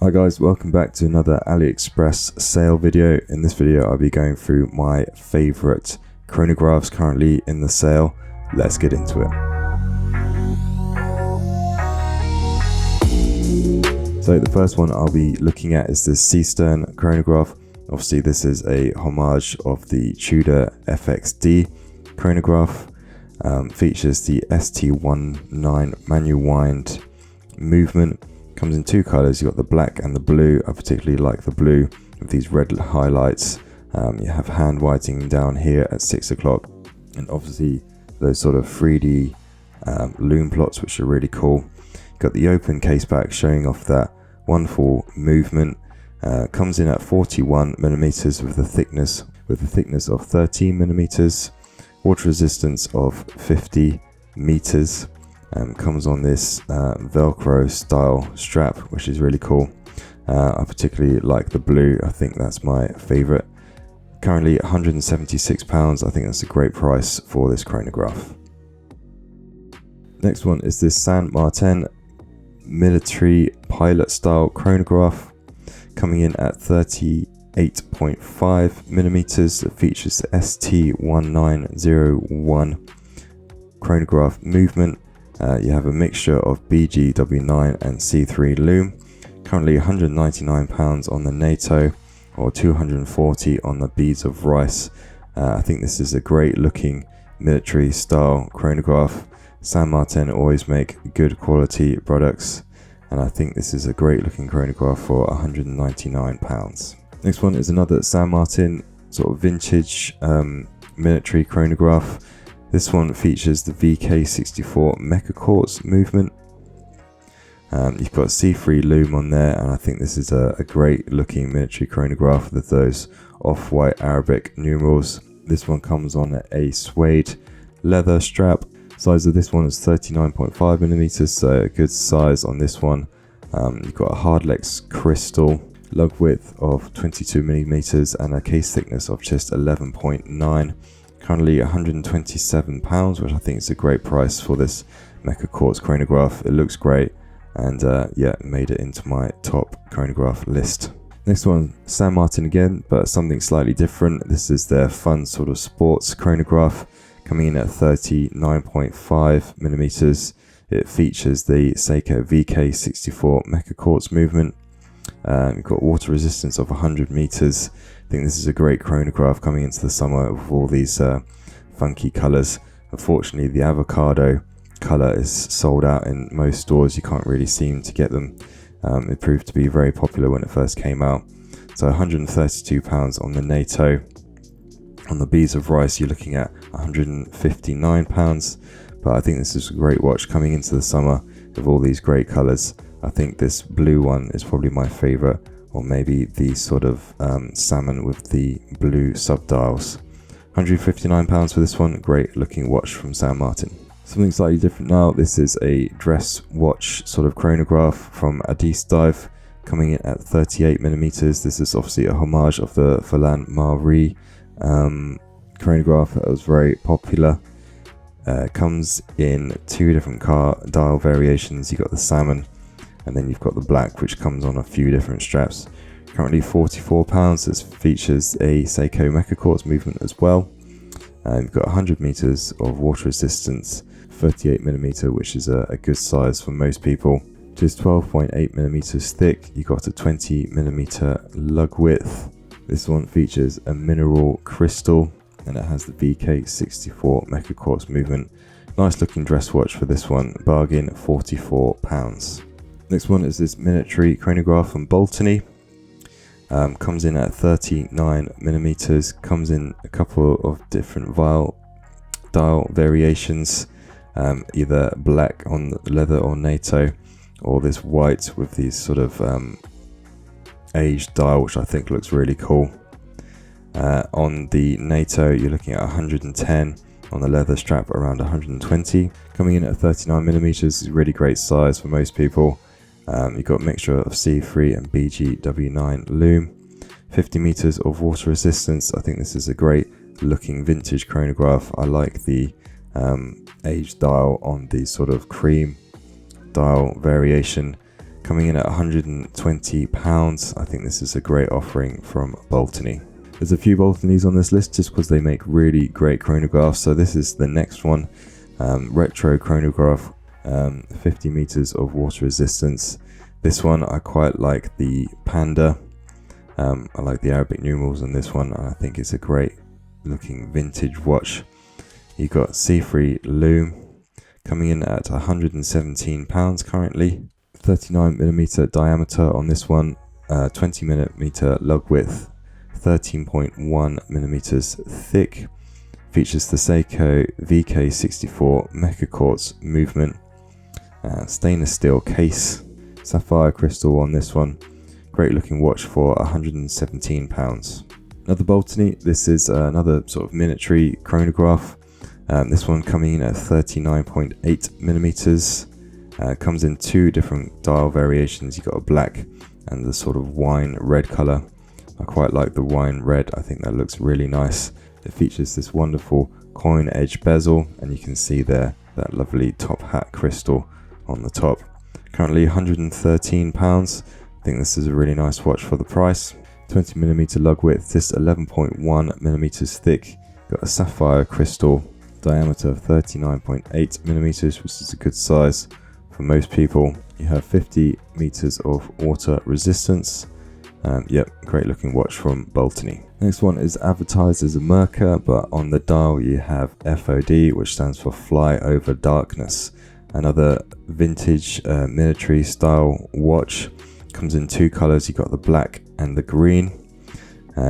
Hi guys, welcome back to another AliExpress sale video. In this video I'll be going through my favourite chronographs currently in the sale. Let's get into it. So the first one I'll be looking at is the Seestern chronograph. Obviously this is a homage of the Tudor FXD chronograph. Features the ST19 manual wind movement. Comes in two colors. You've got the black and the blue. I particularly like the blue with these red highlights. You have hand writing down here at 6 o'clock, and obviously those sort of 3D loom plots, which are really cool. Got the open case back showing off that wonderful movement. Comes in at 41 millimeters with a thickness of 13 millimeters. Water resistance of 50 meters. Comes on this Velcro style strap, which is really cool. I particularly like the blue. I think that's my favorite. Currently £176. I think that's a great price for this chronograph. Next one is this San Martin military pilot style chronograph, coming in at 38.5 millimeters. It features the ST1901 chronograph movement. You have a mixture of BGW9 and C3 loom. Currently £199 on the NATO, or $240 on the beads of rice. I think this is a great looking military style chronograph. San Martin always make good quality products, and I think this is a great looking chronograph for £199. Next one is another San Martin sort of vintage military chronograph. This one features the VK64 Mecha Quartz movement. You've got C3 loom on there, and I think this is a great looking military chronograph with those off-white Arabic numerals. This one comes on a suede leather strap. Size of this one is 39.5 millimeters, so a good size on this one. You've got a hardlex crystal lug width of 22 millimeters and a case thickness of just 11.9. Currently £127, which I think is a great price for this Mecha Quartz chronograph. It looks great, and yeah, made it into my top chronograph list. Next one, San Martin again, but something slightly different. This is their fun sort of sports chronograph, coming in at 39.5 millimeters. It features the Seiko VK64 Mecha Quartz movement. You've got water resistance of 100 meters. I think this is a great chronograph coming into the summer with all these funky colors. Unfortunately, the avocado color is sold out in most stores. You can't really seem to get them. It proved to be very popular when it first came out. So £132 on the NATO. On the beads of rice, you're looking at £159. But I think this is a great watch coming into the summer with all these great colors. I think this blue one is probably my favorite, or maybe the sort of salmon with the blue subdials. £159 for this one. Great looking watch from San Martin. Something slightly different now. This is a dress watch sort of chronograph from Addiesdive, coming in at 38 millimeters. This is obviously a homage of the Hruodland Chrono chronograph that was very popular. Comes in two different dial variations. You've got the salmon, and then you've got the black, which comes on a few different straps. Currently £44. This features a Seiko Mecha Quartz movement as well. You've got 100 meters of water resistance, 38 millimeter, which is a good size for most people. Just 12.8 millimeters thick. You've got a 20 millimeter lug width. This one features a mineral crystal, and it has the VK64 Mecha Quartz movement. Nice looking dress watch for this one. Bargain £44. Next one is this military chronograph from Baltany. Comes in at 39 millimeters. Comes in a couple of different dial variations, either black on leather or NATO, or this white with these sort of aged dial, which I think looks really cool. On the NATO, you're looking at 110. On the leather strap, around 120. Coming in at 39 millimeters, is really great size for most people. You've got a mixture of C3 and BGW9 loom. 50 meters of water resistance. I think this is a great looking vintage chronograph. I like the aged dial on the sort of cream dial variation. coming in at £120. I think this is a great offering from Baltany. There's a few Baltanys on this list just because they make really great chronographs. So this is the next one, retro chronograph, 50 meters of water resistance. This one I quite like the panda. I like the Arabic numerals on this one, and I think it's a great looking vintage watch. You've got C3 loom coming in at £117 currently. 39mm diameter on this one, 20mm lug width, 13.1mm thick. Features the Seiko VK64 Merkur quartz movement, stainless steel case, sapphire crystal on this one. Great looking watch for £117. Another Baltany. This is another sort of miniature chronograph. This one coming in at 39.8mm. Comes in two different dial variations. You've got a black and the sort of wine red color. I quite like the wine red. I think that looks really nice. It features this wonderful coin edge bezel, and you can see there that lovely top hat crystal on the top. Currently £113. I think this is a really nice watch for the price. 20mm lug width, just 11.1mm thick. Got a sapphire crystal, diameter of 39.8mm, which is a good size for most people. You have 50 meters of water resistance. Yep, great looking watch from Baltany. Next one is advertised as a Merker, but on the dial you have FOD, which stands for Fly Over Darkness. Another vintage military style watch. Comes in two colors. You got the black and the green.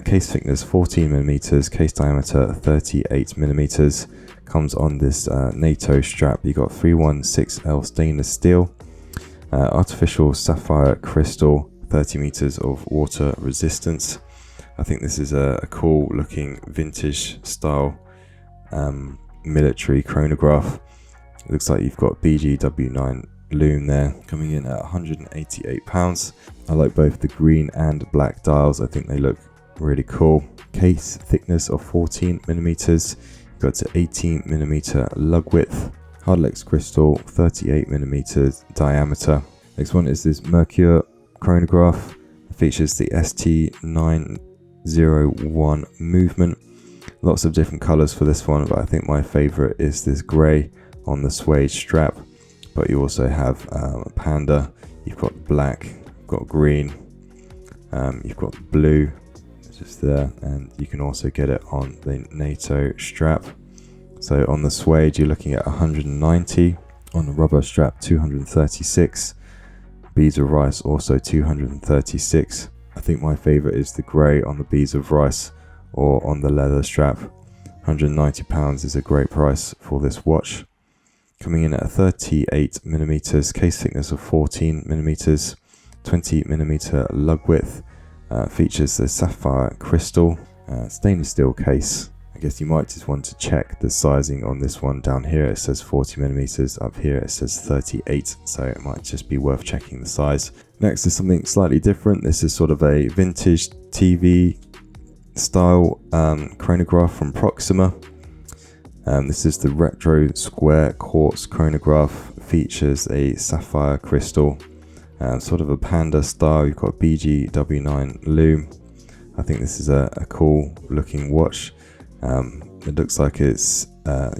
Case thickness 14mm, case diameter 38mm. Comes on this NATO strap. You got 316L stainless steel, artificial sapphire crystal, 30 meters of water resistance. I think this is a cool looking vintage style military chronograph. It looks like you've got BGW9 loom there, coming in at £188. I like both the green and black dials. I think they look really cool. Case thickness of 14mm, got to 18mm lug width, Hardlex crystal, 38mm diameter. Next one is this Merkur chronograph. It features the ST901 movement. Lots of different colors for this one, but I think my favorite is this grey on the suede strap. But you also have a panda, you've got black, you've got green, you've got blue just there, and you can also get it on the NATO strap. So on the suede you're looking at 190, on the rubber strap 236, beads of rice also 236. I think my favorite is the grey on the beads of rice or on the leather strap. £190 is a great price for this watch. Coming in at 38mm, case thickness of 14mm, 20mm lug width. Features the sapphire crystal, stainless steel case. I guess you might just want to check the sizing on this one. Down here it says 40mm, up here it says 38, so it might just be worth checking the size. Next is something slightly different. This is sort of a vintage TV style chronograph from Proxima. This is the retro square quartz chronograph. Features a sapphire crystal, sort of a panda style. You've got BGW9 loom. I think this is a cool looking watch. It looks like it's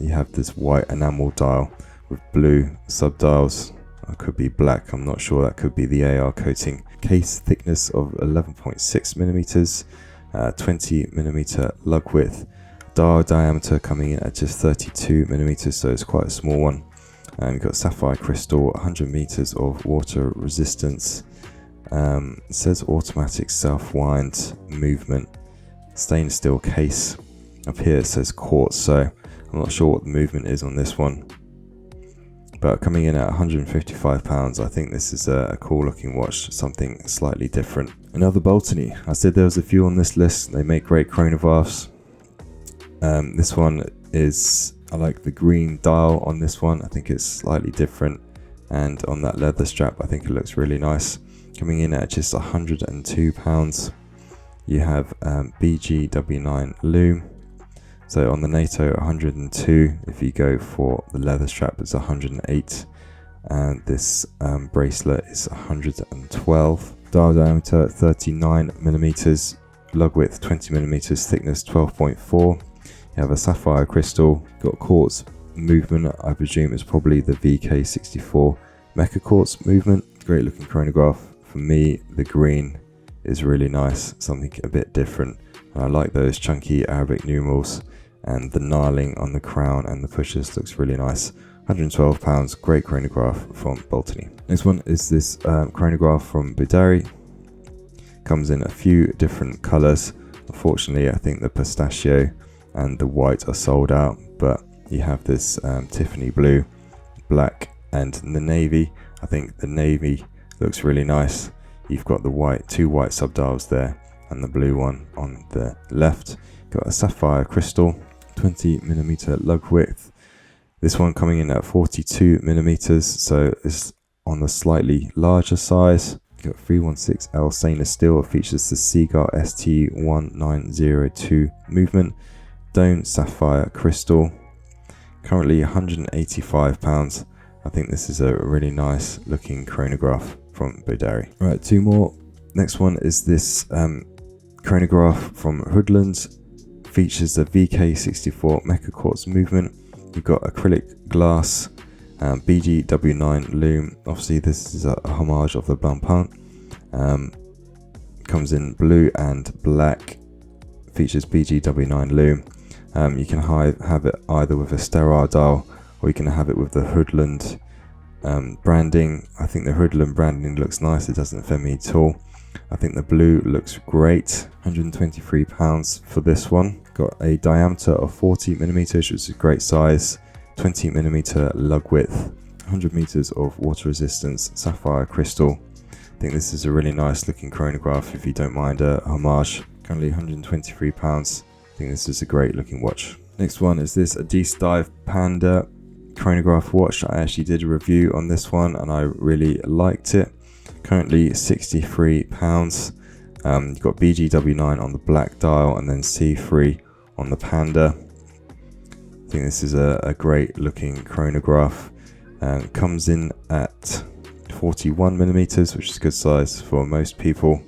you have this white enamel dial with blue subdials. It could be black, I'm not sure. That could be the AR coating. Case thickness of 11.6mm, 20mm lug width. Dial diameter coming in at just 32mm, so it's quite a small one. You've got sapphire crystal, 100 meters of water resistance. It says automatic self-wind movement. Stainless steel case. Up here it says quartz, so I'm not sure what the movement is on this one. But coming in at £155, I think this is a cool looking watch, something slightly different. Another Baltany. I said there was a few on this list. They make great chronographs. This one is, I like the green dial on this one. I think it's slightly different, and on that leather strap I think it looks really nice. Coming in at just £102. You have BGW9 loom. So on the NATO 102, if you go for the leather strap it's 108. and this bracelet is 112. Dial diameter 39mm, lug width 20mm, thickness 12.4. You have a sapphire crystal, got quartz movement. I presume it's probably the VK64 Merkur quartz movement. Great looking chronograph. For me, the green is really nice, something a bit different. And I like those chunky Arabic numerals, and the gnarling on the crown and the pushers looks really nice. £112, great chronograph from Baltany. Next one is this chronograph from Boderry. Comes in a few different colours. Unfortunately, I think the pistachio and the white are sold out, but you have this Tiffany blue, black, and the navy. I think the navy looks really nice. You've got the white, two white subdials there, and the blue one on the left. Got a sapphire crystal, 20mm lug width. This one coming in at 42mm, so it's on the slightly larger size. Got 316L stainless steel. It features the Seagull ST1902 movement. Stone sapphire crystal, currently £185. I think this is a really nice looking chronograph from Boderry. Right, two more. Next one is this chronograph from Hruodland. Features the VK64 Merkur quartz movement. You've got acrylic glass, BGW9 loom. Obviously this is a homage of the Baltany. Comes in blue and black. Features BGW9 loom. You can have it either with a sterile dial, or you can have it with the Hruodland branding. I think the Hruodland branding looks nice. It doesn't offend me at all. I think the blue looks great. £123 for this one. Got a diameter of 40mm, which is a great size. 20mm lug width. 100 meters of water resistance. Sapphire crystal. I think this is a really nice looking chronograph, if you don't mind a homage. Currently £123. I think this is a great looking watch. Next one is this Addiesdive Panda chronograph watch. I actually did a review on this one and I really liked it. Currently £63. You've got BGW9 on the black dial and then C3 on the Panda. I think this is a great looking chronograph. Comes in at 41mm, which is a good size for most people.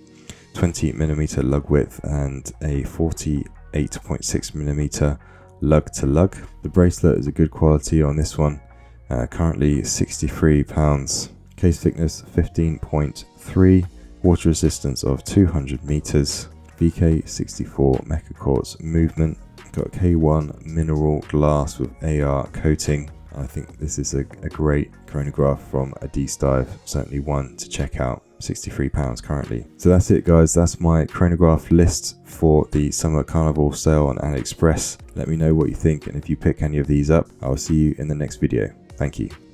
20mm lug width and a 48.6mm lug to lug. The bracelet is a good quality on this one. Currently £63. Case thickness 15.3. Water resistance of 200 meters. VK64 Merkur quartz movement. Got K1 mineral glass with AR coating. I think this is a great chronograph from Addiesdive. Certainly one to check out. £63 currently. So that's it, guys. That's my chronograph list for the summer carnival sale on AliExpress. Let me know what you think, and if you pick any of these up, I'll see you in the next video. Thank you.